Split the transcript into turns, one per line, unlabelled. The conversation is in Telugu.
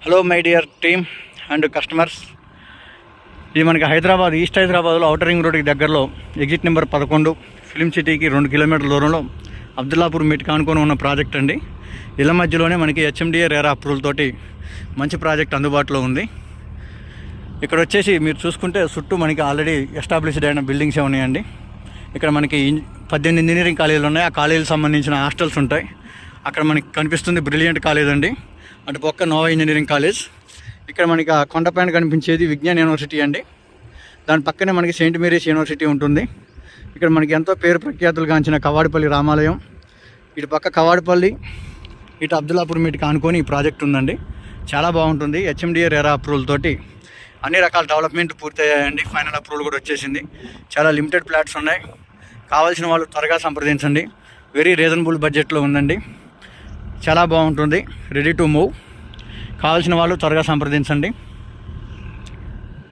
Hello my dear team and customers, ఇది మనకి హైదరాబాద్ ఈస్ట్ హైదరాబాద్లో ఔటర్ రింగ్ రోడ్కి దగ్గరలో ఎగ్జిట్ నెంబర్ 11 ఫిలిం సిటీకి 2 కిలోమీటర్ల దూరంలో అబ్దుల్లాపూర్ మీట్కి ఆనుకొని ఉన్న ప్రాజెక్ట్ అండి. ఇళ్ళ మధ్యలోనే మనకి హెచ్ఎండిఏ రేరా అప్రూవల్ తోటి మంచి ప్రాజెక్ట్ అందుబాటులో ఉంది. ఇక్కడ వచ్చేసి మీరు చూసుకుంటే చుట్టూ మనకి ఆల్రెడీ ఎస్టాబ్లిష్డ్ అయిన బిల్డింగ్సే ఉన్నాయండి. ఇక్కడ మనకి 18 ఇంజనీరింగ్ కాలేజీలు ఉన్నాయి. ఆ కాలేజీకి సంబంధించిన హాస్టల్స్ ఉంటాయి. అక్కడ మనకి కనిపిస్తుంది బ్రిలియంట్ కాలేజ్ అండి, అటు పక్క నోవా ఇంజనీరింగ్ కాలేజ్. ఇక్కడ మనకి ఆ కొండపైన కనిపించేది విజ్ఞాన్ యూనివర్సిటీ అండి. దాని పక్కనే మనకి సెయింట్ మేరీస్ యూనివర్సిటీ ఉంటుంది. ఇక్కడ మనకి ఎంతో పేరు ప్రఖ్యాతులు గాంచిన కవాడిపల్లి రామాలయం, ఇటు పక్క కవాడిపల్లి, ఇటు అబ్దుల్లాపూర్ మీట్కి ఆనుకొని ఈ ప్రాజెక్ట్ ఉందండి. చాలా బాగుంటుంది. హెచ్ఎండిఏ రేరా అప్రూవల్ తోటి అన్ని రకాల డెవలప్మెంట్ పూర్తయ్యాయండి. ఫైనల్ అప్రూవల్ కూడా వచ్చేసింది. చాలా లిమిటెడ్ ప్లాట్స్ ఉన్నాయి. కావాల్సిన వాళ్ళు త్వరగా సంప్రదించండి. వెరీ రీజనబుల్ బడ్జెట్లో ఉందండి. చాలా బాగుంటుంది. Ready to move. కావాల్సిన వాళ్ళు త్వరగా సంప్రదించండి.